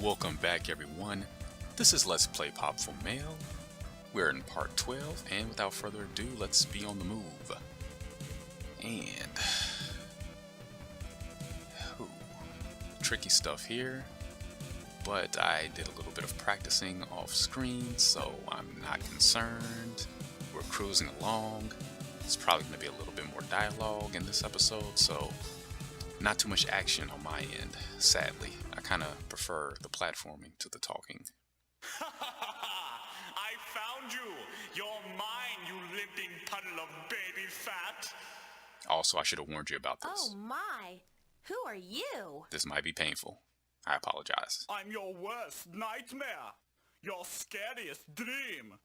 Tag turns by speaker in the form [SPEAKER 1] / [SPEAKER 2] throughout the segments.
[SPEAKER 1] Welcome back, everyone. This is Let's Play Popful Mail. We're in part 12, and without further ado, let's be on the move. And tricky stuff here, but I did a little bit of practicing off screen, so I'm not concerned. We're cruising along. It's probably going to be a little bit more dialogue in this episode, so not too much action on my end, sadly. I kind of prefer the platforming to the talking.
[SPEAKER 2] I found you! You're mine, you limping puddle of baby fat!
[SPEAKER 1] Also, I should have warned you about this.
[SPEAKER 3] Oh my! Who are you?
[SPEAKER 1] This might be painful. I apologize.
[SPEAKER 2] I'm your worst nightmare! Your scariest dream!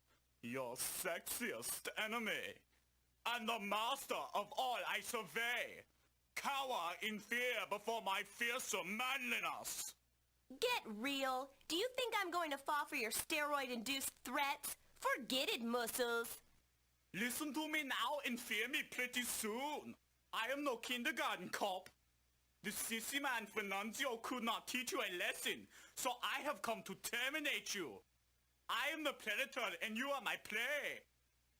[SPEAKER 2] Your sexiest enemy! And the master of all I survey! Cower in fear before my fearsome manliness!
[SPEAKER 3] Get real! Do you think I'm going to fall for your steroid-induced threats? Forget it, muscles!
[SPEAKER 2] Listen to me now and fear me pretty soon! I am no kindergarten cop! The sissy man Fernancio could not teach you a lesson, so I have come to terminate you! I am the predator and you are my prey!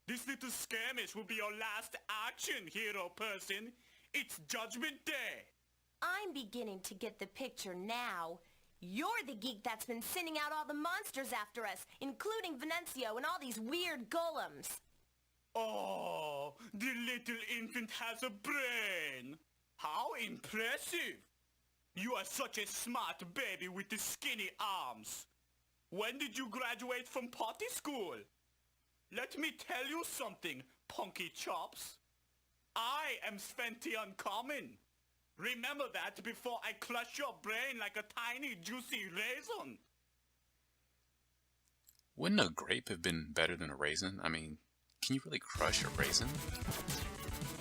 [SPEAKER 2] This little skirmish will be your last action, hero person! It's Judgment Day!
[SPEAKER 3] I'm beginning to get the picture now. You're the geek that's been sending out all the monsters after us, including Venancio and all these weird golems.
[SPEAKER 2] Oh, the little infant has a brain! How impressive! You are such a smart baby with the skinny arms. When did you graduate from potty school? Let me tell you something, punky chops. I am Sventy Uncommon. Remember that before I crush your brain like a tiny juicy raisin.
[SPEAKER 1] Wouldn't a grape have been better than a raisin? I mean, can you really crush a raisin?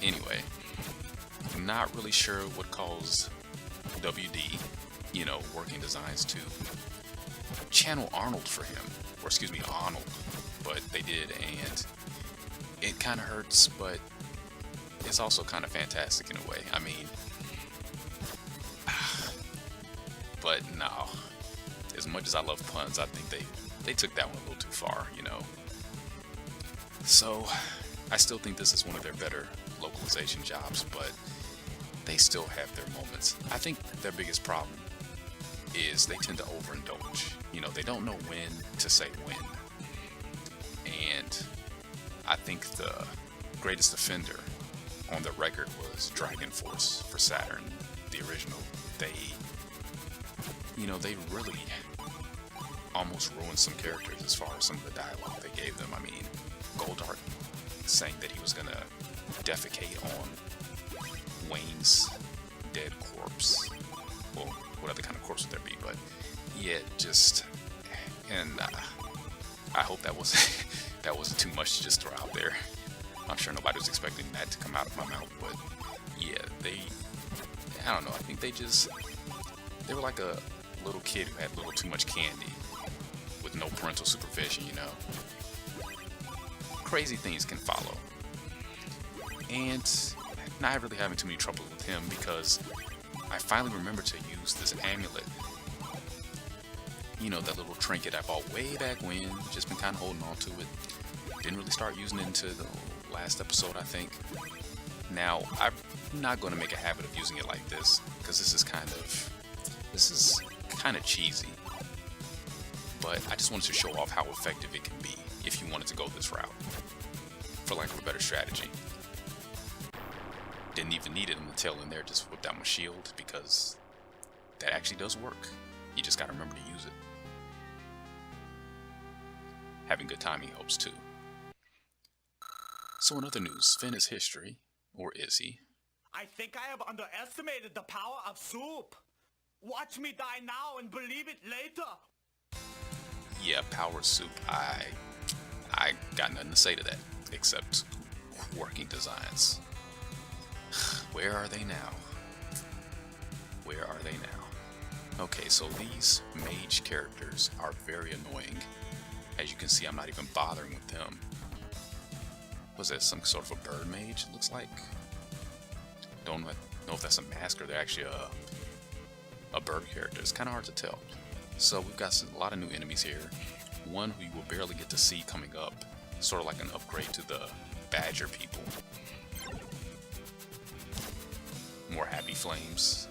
[SPEAKER 1] Anyway, I'm not really sure what caused WD, working designs to channel Arnold for him. Or excuse me, Arnold. But they did, and it kind of hurts, but it's also kind of fantastic in a way. I mean, but no. As much as I love puns, I think they took that one a little too far, So, I still think this is one of their better localization jobs, but they still have their moments. I think their biggest problem is they tend to overindulge. They don't know when to say when. And I think the greatest offender on the record was Dragon Force for Saturn, the original. They really almost ruined some characters as far as some of the dialogue they gave them. I mean, Goldart saying that he was gonna defecate on Wayne's dead corpse. Well, what other kind of corpse would there be? But yeah, and I hope that wasn't too much to just throw out there. I'm sure nobody was expecting that to come out of my mouth, but yeah, I don't know, I think they were like a little kid who had a little too much candy with no parental supervision, Crazy things can follow. And not really having too many trouble with him because I finally remembered to use this amulet. That little trinket I bought way back when, just been kind of holding on to it. Didn't really start using it until the last episode, I think. Now, I'm not going to make a habit of using it like this, because this is kind of cheesy. But I just wanted to show off how effective it can be if you wanted to go this route, for lack of a better strategy. Didn't even need it until in there, just whipped out my shield, because that actually does work. You just gotta remember to use it. Having good timing helps too. So in other news, Finn is history, or is he?
[SPEAKER 2] I think I have underestimated the power of soup. Watch me die now and believe it later.
[SPEAKER 1] Yeah, power soup. I got nothing to say to that, except working designs. Where are they now? Where are they now? Okay, so these mage characters are very annoying. As you can see, I'm not even bothering with them. Was that some sort of a bird mage, it looks like? Don't know if that's a mask or they're actually a bird character. It's kind of hard to tell. So we've got a lot of new enemies here. One who you will barely get to see coming up, sort of like an upgrade to the Badger people. More happy flames.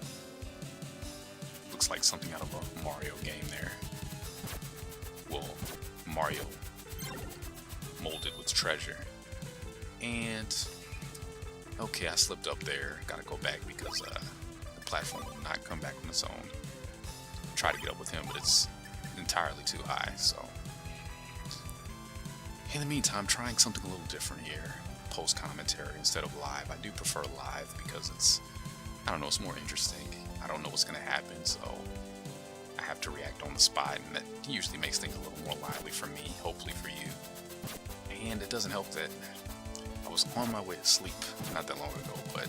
[SPEAKER 1] Looks like something out of a Mario game there. Well, Mario molded with treasure. And okay, I slipped up there. Gotta go back because the platform will not come back on its own. Try to get up with him, but it's entirely too high. So in the meantime, trying something a little different here. Post commentary instead of live. I do prefer live because it's, I don't know, it's more interesting. I don't know what's gonna happen, so I have to react on the spot, and that usually makes things a little more lively for me, hopefully for you. And it doesn't help that I was on my way to sleep not that long ago, but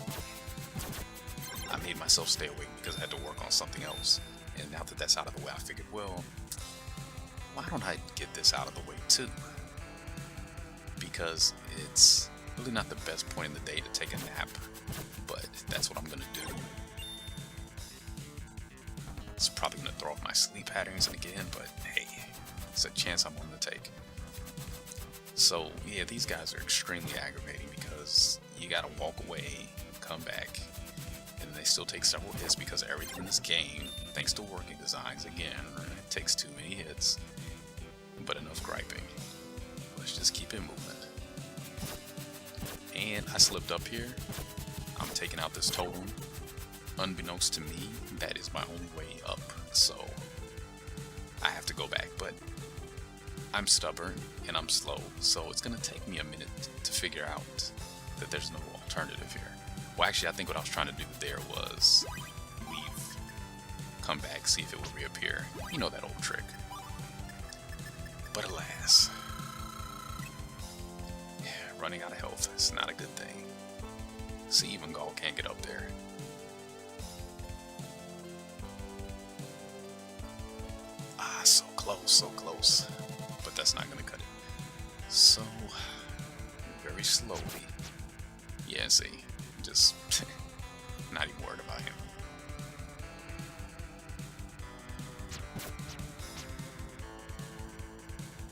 [SPEAKER 1] I made myself stay awake because I had to work on something else. And now that that's out of the way, I figured, well, why don't I get this out of the way too? Because it's really not the best point in the day to take a nap, but that's what I'm gonna do. It's probably gonna throw off my sleep patterns again, but hey, it's a chance I'm willing to take. So yeah, these guys are extremely aggravating because you gotta walk away, come back, and they still take several hits because everything in this game, thanks to working designs again, it takes too many hits, but enough griping. Let's just keep it moving. And I slipped up here. I'm taking out this totem. Unbeknownst to me, that is my only way up, so I have to go back, but I'm stubborn and I'm slow, so it's gonna take me a minute to figure out that there's no alternative here. Well, actually, I think what I was trying to do there was leave, come back, see if it would reappear. You know that old trick. But alas, running out of health is not a good thing. See, even Gall can't get up there. Ah, so close. But that's not gonna cut it. So, very slowly. Yeah, see, just not even worried about him.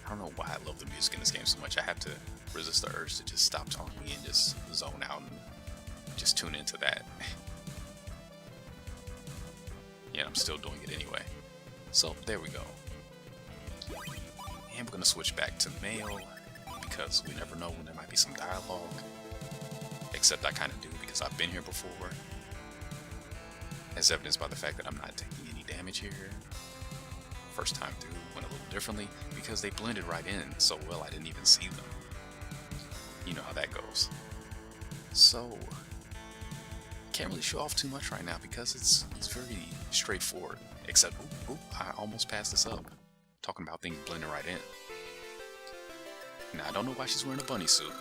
[SPEAKER 1] I don't know why I love the music in this game so much. I have to resist the urge to just stop talking and just zone out and just tune into that. Yeah, I'm still doing it anyway. So there we go. And we're gonna switch back to mail because we never know when there might be some dialogue. Except I kind of do because I've been here before. As evidenced by the fact that I'm not taking any damage here. First time through went a little differently because they blended right in so well I didn't even see them. You know how that goes. So can't really show off too much right now because it's very straightforward. Except, I almost passed this up. Talking about things blending right in. Now I don't know why she's wearing a bunny suit,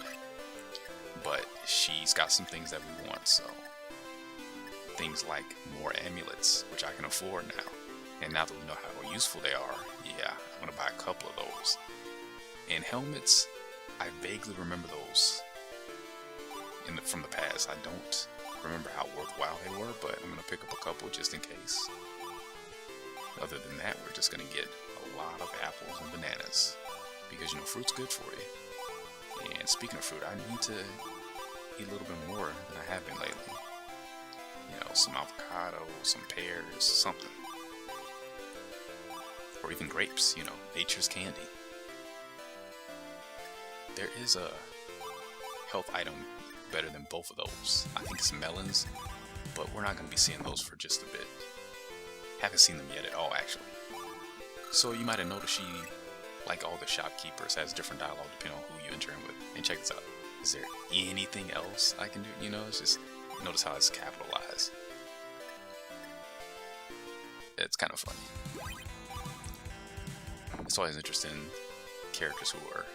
[SPEAKER 1] but she's got some things that we want. So things like more amulets, which I can afford now. And now that we know how useful they are, yeah, I'm gonna buy a couple of those. And helmets, I vaguely remember those from the past. I don't remember how worthwhile they were, but I'm gonna pick up a couple just in case. Other than that, we're just gonna get a lot of apples and bananas because, you know, fruit's good for you. And speaking of fruit, I need to eat a little bit more than I have been lately. You know, some avocado, some pears, something. Or even grapes, you know, nature's candy. There is a health item better than both of those. I think it's melons, but we're not going to be seeing those for just a bit. Haven't seen them yet at all, actually. So you might have noticed she, like all the shopkeepers, has different dialogue depending on who you enter in with. And check this out. Is there anything else I can do? You know, it's just, notice how it's capitalized. It's kind of funny. It's always interesting characters who are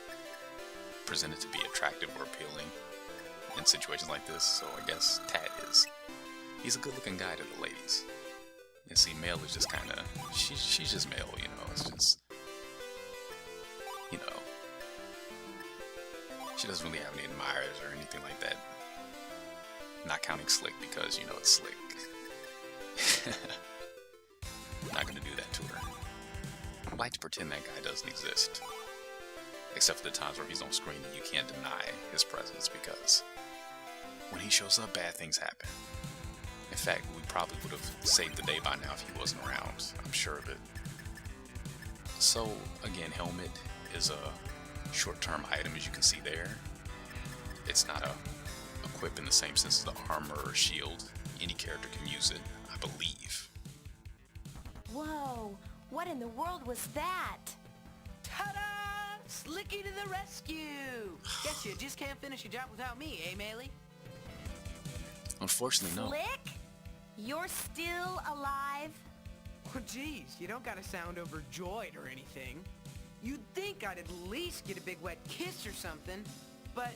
[SPEAKER 1] presented to be attractive or appealing in situations like this. So I guess Tat is. He's a good-looking guy to the ladies. And see, Mel is just kind of, she's just Mel, you know. It's just, you know, she doesn't really have any admirers or anything like that. Not counting Slick because, you know, it's Slick. Not gonna do that to her. I'd like to pretend that guy doesn't exist. Except for the times where he's on screen and you can't deny his presence, because when he shows up, bad things happen. In fact, we probably would have saved the day by now if he wasn't around. I'm sure of it. So, again, helmet is a short-term item, as you can see there. It's not a equip in the same sense as the armor or shield. Any character can use it, I believe.
[SPEAKER 3] Whoa, what in the world was that?
[SPEAKER 4] Ta-da! Slicky to the rescue! Guess you just can't finish your job without me, eh, Melee?
[SPEAKER 1] Unfortunately, no.
[SPEAKER 3] Slick? You're still alive?
[SPEAKER 4] Oh, geez, you don't gotta sound overjoyed or anything. You'd think I'd at least get a big wet kiss or something, but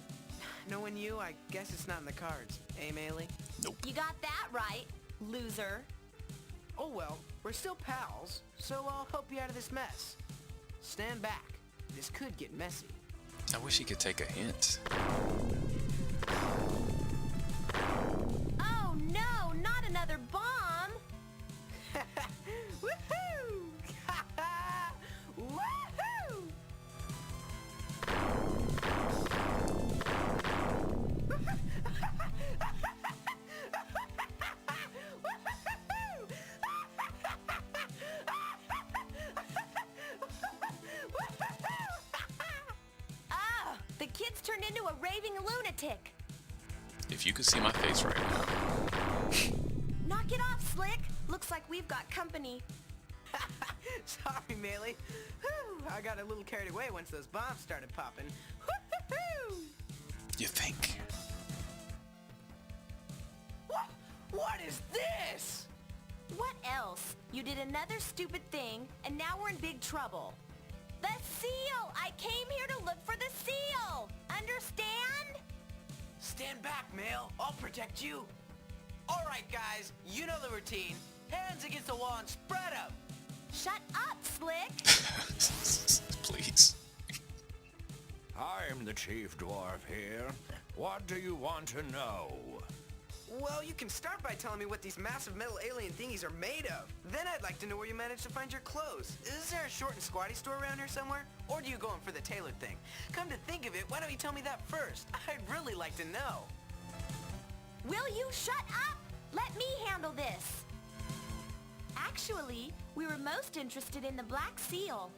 [SPEAKER 4] knowing you, I guess it's not in the cards, eh, Melee?
[SPEAKER 1] Nope.
[SPEAKER 3] You got that right, loser.
[SPEAKER 4] Oh well, we're still pals, so I'll help you out of this mess. Stand back. This could get messy.
[SPEAKER 1] I wish he could take a hint.
[SPEAKER 3] Oh no, not another bomb!
[SPEAKER 4] Woohoo! Woohoo!
[SPEAKER 3] Ah, the kid's turned into a raving lunatic.
[SPEAKER 1] If you could see my face right now.
[SPEAKER 3] Knock it off, Slick. Looks like we've got company.
[SPEAKER 4] Sorry, Melee. Whew, I got a little carried away once those bombs started popping. Woo-hoo-hoo!
[SPEAKER 1] You think?
[SPEAKER 4] What is this?
[SPEAKER 3] What else? You did another stupid thing, and now we're in big trouble. The seal! I came here to look for the seal! Understand?
[SPEAKER 4] Stand back, Mail. I'll protect you. All right, guys. You know the routine. Hands against the wall and spread up.
[SPEAKER 3] Shut up, Slick!
[SPEAKER 1] Please.
[SPEAKER 5] I'm the chief dwarf here. What do you want to know?
[SPEAKER 4] Well, you can start by telling me what these massive metal alien thingies are made of. Then I'd like to know where you managed to find your clothes. Is there a short and squatty store around here somewhere? Or do you go in for the tailored thing? Come to think of it, why don't you tell me that first? I'd really like to know.
[SPEAKER 3] Will you shut up? Let me handle this. Actually, we were most interested in the black seal.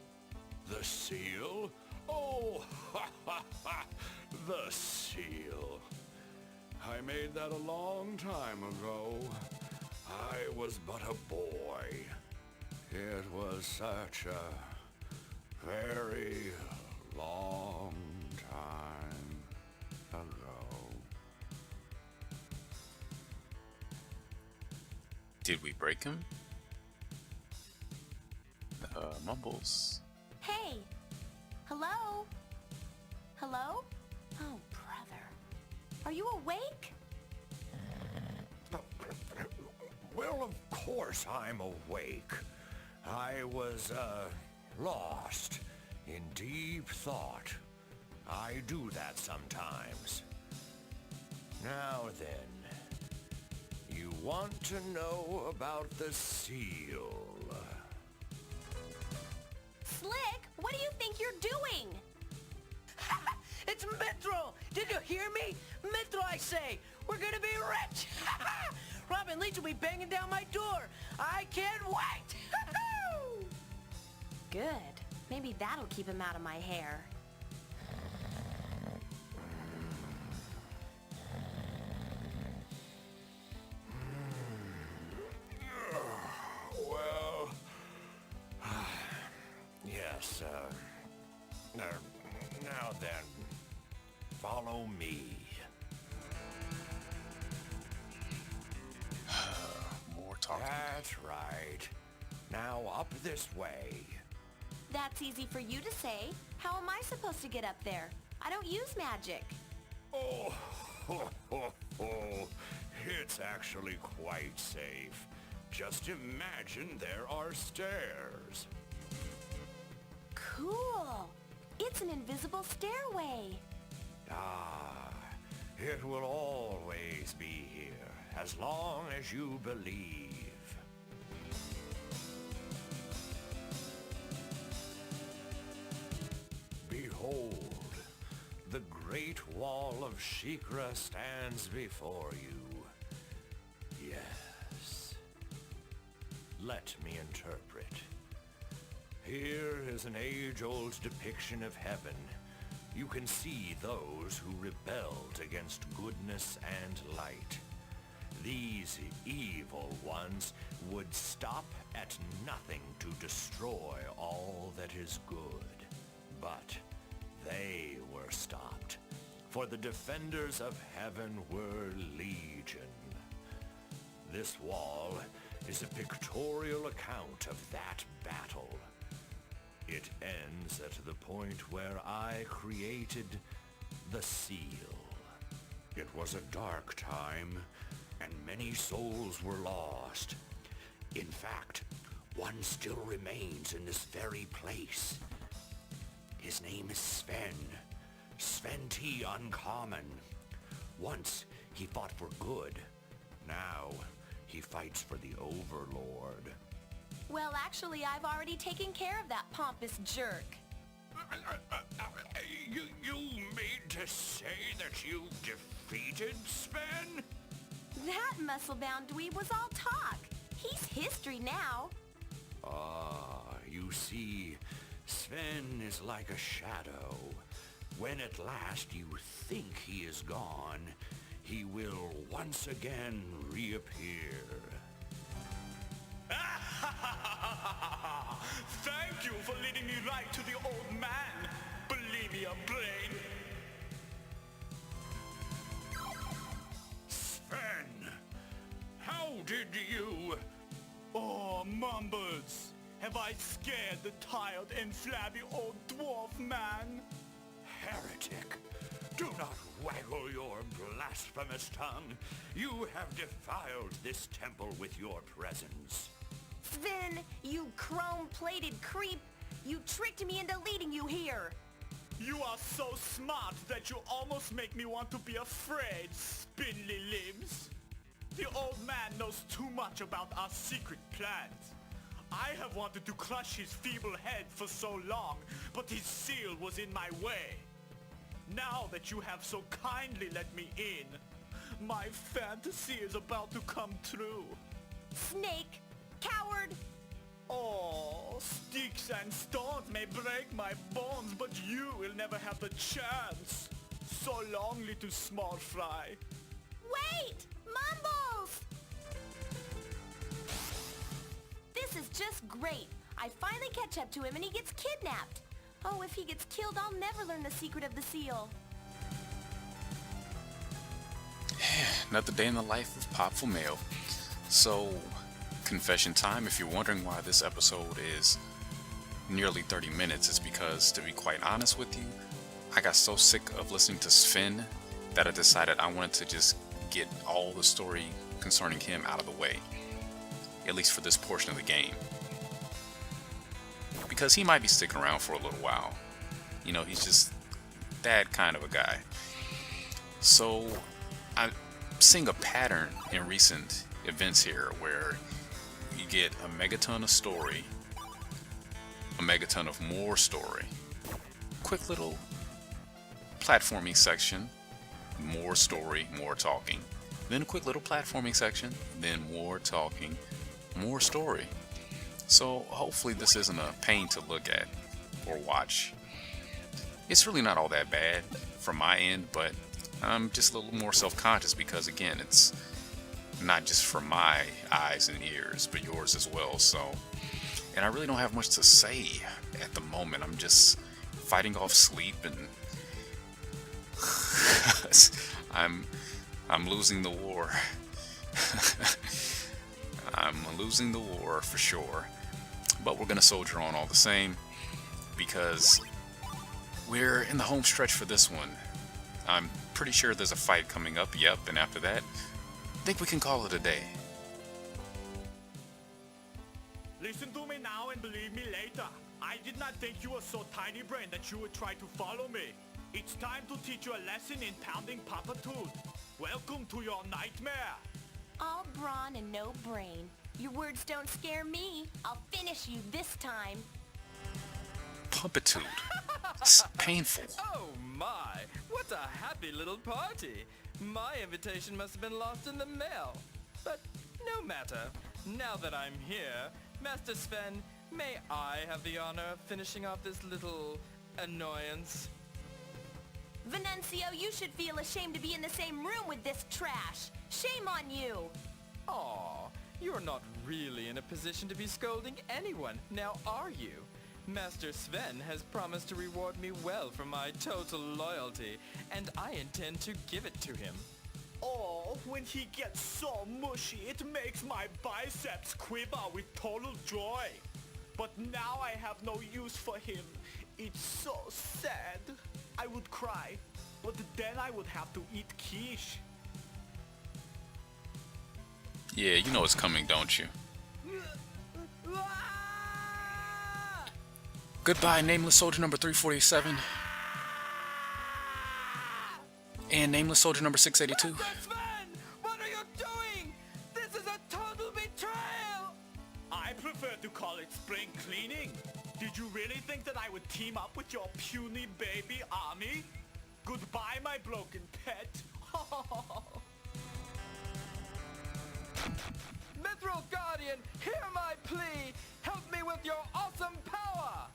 [SPEAKER 5] The seal? Oh, ha ha ha! The seal. I made that a long time ago. I was but a boy. It was such a very long time ago.
[SPEAKER 1] Did we break him? Mumbles.
[SPEAKER 3] Hey! Hello? Hello? Oh, brother. Are you awake?
[SPEAKER 5] Well, of course I'm awake. I was, lost in deep thought. I do that sometimes. Now then, you want to know about the seal?
[SPEAKER 3] Slick, what do you think you're doing?
[SPEAKER 4] It's Metro! Did you hear me? Metro, I say! We're gonna be rich! Robin Leach will be banging down my door! I can't wait!
[SPEAKER 3] Good. Maybe that'll keep him out of my hair.
[SPEAKER 5] Well, yes, now then, follow me.
[SPEAKER 1] More talking.
[SPEAKER 5] That's right. Now up this way.
[SPEAKER 3] That's easy for you to say. How am I supposed to get up there? I don't use magic.
[SPEAKER 5] Oh, it's actually quite safe. Just imagine there are stairs.
[SPEAKER 3] Cool. It's an invisible stairway.
[SPEAKER 5] Ah, it will always be here, as long as you believe. wall of Shikra stands before you. Yes. Let me interpret. Here is an age-old depiction of heaven. You can see those who rebelled against goodness and light. These evil ones would stop at nothing to destroy all that is good. But they were stopped, for the defenders of heaven were legion. This wall is a pictorial account of that battle. It ends at the point where I created the seal. It was a dark time, and many souls were lost. In fact, one still remains in this very place. His name is Sven. Sven T. Uncommon. Once, he fought for good. Now, he fights for the Overlord.
[SPEAKER 3] Well, actually, I've already taken care of that pompous jerk.
[SPEAKER 5] You mean to say that you defeated Sven?
[SPEAKER 3] That muscle-bound dweeb was all talk. He's history now.
[SPEAKER 5] You see, Sven is like a shadow. When at last you think he is gone, he will once again reappear.
[SPEAKER 2] Thank you for leading me right to the old man. Believe me, a brain.
[SPEAKER 5] Sven, how did you...
[SPEAKER 2] Oh, Mumbles. Have I scared the tired and flabby old dwarf man?
[SPEAKER 5] Heretic, do not waggle your blasphemous tongue. You have defiled this temple with your presence.
[SPEAKER 3] Sven, you chrome-plated creep! You tricked me into leading you here!
[SPEAKER 2] You are so smart that you almost make me want to be afraid, spindly limbs. The old man knows too much about our secret plans. I have wanted to crush his feeble head for so long, but his seal was in my way. Now that you have so kindly let me in, my fantasy is about to come true.
[SPEAKER 3] Snake! Coward!
[SPEAKER 2] Oh, sticks and stones may break my bones, but you will never have the chance. So long, little small fry.
[SPEAKER 3] Wait! Mumbles! This is just great. I finally catch up to him and he gets kidnapped. Oh, if he gets killed, I'll never learn the secret of the seal.
[SPEAKER 1] Another day in the life of Popful Mail. So, confession time. If you're wondering why this episode is nearly 30 minutes, it's because, to be quite honest with you, I got so sick of listening to Sven that I decided I wanted to just get all the story concerning him out of the way, at least for this portion of the game, because he might be sticking around for a little while. You know, he's just that kind of a guy. So I'm seeing a pattern in recent events here where you get a megaton of story, a megaton of more story, quick little platforming section, more story, more talking, then a quick little platforming section, then more talking, more story. So hopefully this isn't a pain to look at or watch. It's really not all that bad from my end, but I'm just a little more self-conscious because, again, it's not just for my eyes and ears, but yours as well. So, and I really don't have much to say at the moment. I'm just fighting off sleep, and I'm losing the war. I'm losing the war for sure, but we're gonna soldier on all the same because we're in the home stretch for this one. I'm pretty sure there's a fight coming up, yep, and after that, I think we can call it a day.
[SPEAKER 2] Listen to me now and believe me later. I did not think you were so tiny-brained that you would try to follow me. It's time to teach you a lesson in pounding Papa Tooth. Welcome to your nightmare.
[SPEAKER 3] All brawn and no brain. Your words don't scare me. I'll finish you this time.
[SPEAKER 1] pumpitude. It's painful.
[SPEAKER 6] Oh my, what a happy little party. My invitation must have been lost in the mail. But no matter. Now that I'm here, Master Sven, may I have the honor of finishing off this little annoyance?
[SPEAKER 3] Venancio, you should feel ashamed to be in the same room with this trash. Shame on you.
[SPEAKER 6] Aw, you're not really in a position to be scolding anyone, now are you? Master Sven has promised to reward me well for my total loyalty, and I intend to give it to him.
[SPEAKER 2] Oh, when he gets so mushy, it makes my biceps quiver with total joy. But now I have no use for him. It's so sad. I would cry, but then I would have to eat quiche.
[SPEAKER 1] Yeah, you know it's coming, don't you? Goodbye, Nameless Soldier number 347. And Nameless Soldier number 682.
[SPEAKER 6] Master Sven! What are you doing? This is a total betrayal!
[SPEAKER 2] I prefer to call it spring cleaning. Did you really think that I would team up with your puny baby army? Goodbye, my broken pet.
[SPEAKER 6] Mithril Guardian, hear my plea! Help me with your awesome power!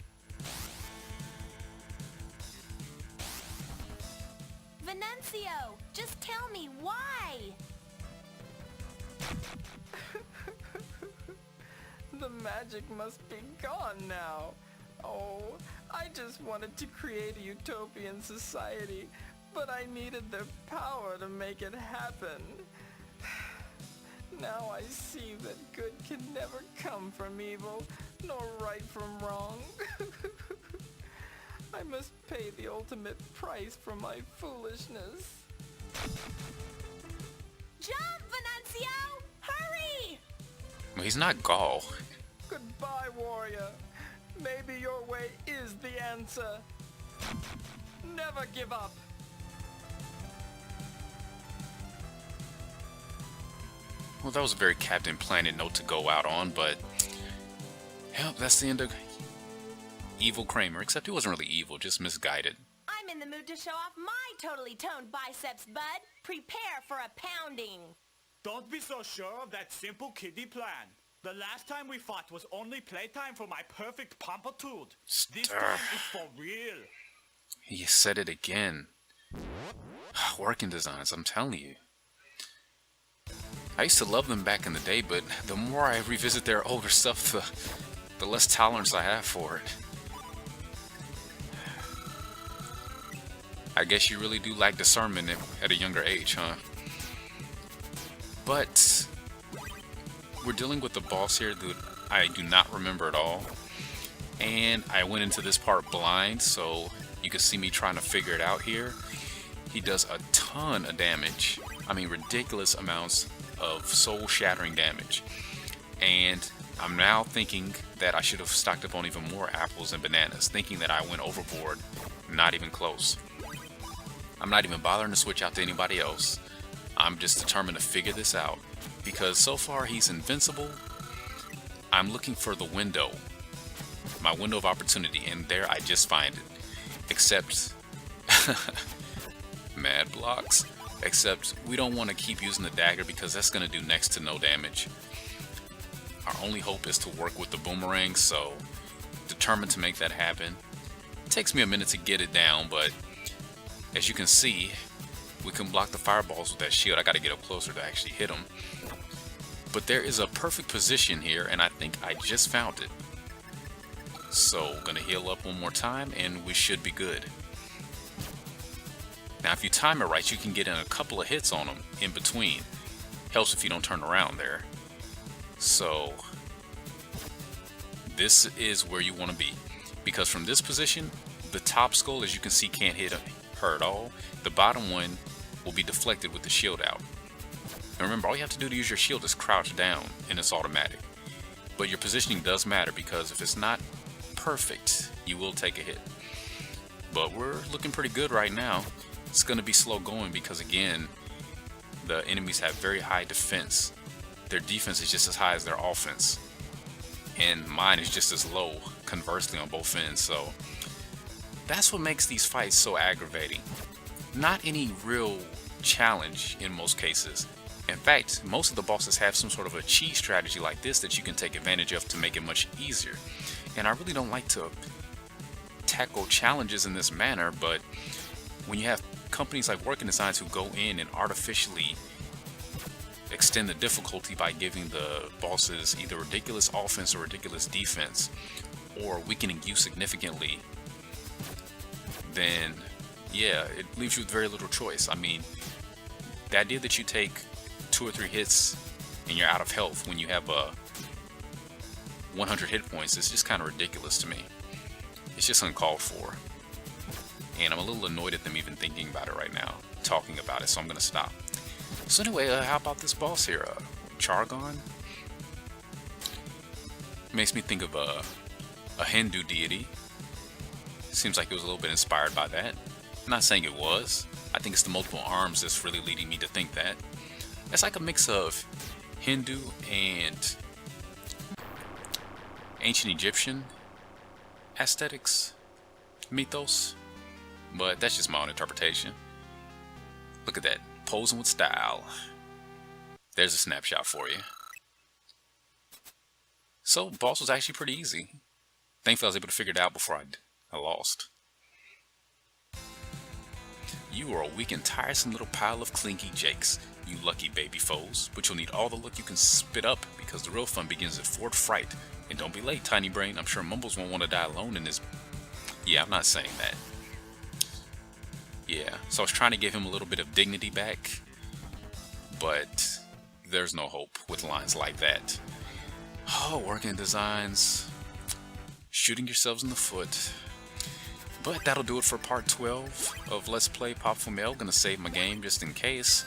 [SPEAKER 3] Venancio, just tell me why.
[SPEAKER 6] The magic must be gone now. Oh, I just wanted to create a utopian society, but I needed their power to make it happen. Now I see that good can never come from evil, nor right from wrong. I must pay the ultimate price for my foolishness.
[SPEAKER 3] Jump, Venancio! Hurry!
[SPEAKER 1] Well, he's not Gaul.
[SPEAKER 6] Goodbye, warrior. Maybe your way is the answer. Never give up.
[SPEAKER 1] Well, that was a very Captain Planet note to go out on, but yep, that's the end of Evil Kramer, except he wasn't really evil, just misguided.
[SPEAKER 3] I'm in the mood to show off my totally toned biceps, bud. Prepare for a pounding.
[SPEAKER 2] Don't be so sure of that simple kiddie plan. The last time we fought was only playtime for my perfect pumpitude. This time is for real.
[SPEAKER 1] He said it again. Working designs, I'm telling you. I used to love them back in the day, but the more I revisit their older stuff, the less tolerance I have for it. I guess you really do lack discernment at a younger age, huh? But we're dealing with the boss here that I do not remember at all. And I went into this part blind, so you can see me trying to figure it out here. He does a ton of damage. I mean, ridiculous amounts of soul-shattering damage. And I'm now thinking that I should have stocked up on even more apples and bananas, thinking that I went overboard. Not even close. I'm not even bothering to switch out to anybody else. I'm just determined to figure this out. Because so far he's invincible. I'm looking for the window. My window of opportunity, and there I just find it. Except mad blocks. Except we don't want to keep using the dagger because that's going to do next to no damage. Our only hope is to work with the boomerang, so determined to make that happen. It takes me a minute to get it down, but as you can see, we can block the fireballs with that shield. I got to get up closer to actually hit them. But there is a perfect position here, and I think I just found it. So, gonna heal up one more time, and we should be good. Now, if you time it right, you can get in a couple of hits on them in between. Helps if you don't turn around there. So, this is where you want to be. Because from this position, the top skull, as you can see, can't hit her at all. The bottom one will be deflected with the shield out. And remember, all you have to do to use your shield is crouch down, and it's automatic. But your positioning does matter, because if it's not perfect, you will take a hit. But we're looking pretty good right now. It's going to be slow going because, again, the enemies have very high defense. Their defense is just as high as their offense. and mine is just as low, conversely, on both ends. So that's what makes these fights so aggravating. Not any real challenge in most cases. In fact, most of the bosses have some sort of a cheat strategy like this that you can take advantage of to make it much easier. And I really don't like to tackle challenges in this manner, but when you have companies like Working Designs who go in and artificially extend the difficulty by giving the bosses either ridiculous offense or ridiculous defense, or weakening you significantly, then yeah, it leaves you with very little choice. I mean, the idea that you take 2 or 3 hits and you're out of health when you have 100 hit points is just kind of ridiculous to me. It's just uncalled for. And I'm a little annoyed at them even thinking about it right now, talking about it, so I'm gonna stop. So anyway, how about this boss here, Chargon? Makes me think of a Hindu deity. Seems like it was a little bit inspired by that. I'm not saying it was. I think it's the multiple arms that's really leading me to think that. It's like a mix of Hindu and ancient Egyptian aesthetics, mythos, but that's just my own interpretation. Look at that, posing with style. There's a snapshot for you. So, boss was actually pretty easy. Thankfully I was able to figure it out before I lost. You are a weak and tiresome little pile of clinky jakes, you lucky baby foes, but you'll need all the luck you can spit up because the real fun begins at Fort Fright. And don't be late, Tiny Brain. I'm sure Mumbles won't want to die alone in this. Yeah, I'm not saying that. Yeah, so I was trying to give him a little bit of dignity back, but there's no hope with lines like that. Oh, Working Designs, shooting yourselves in the foot. But that'll do it for part 12 of Let's Play Popful Mail. Gonna save my game just in case.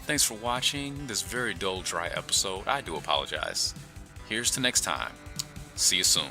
[SPEAKER 1] Thanks for watching this very dull, dry episode. I do apologize. Here's to next time. See you soon.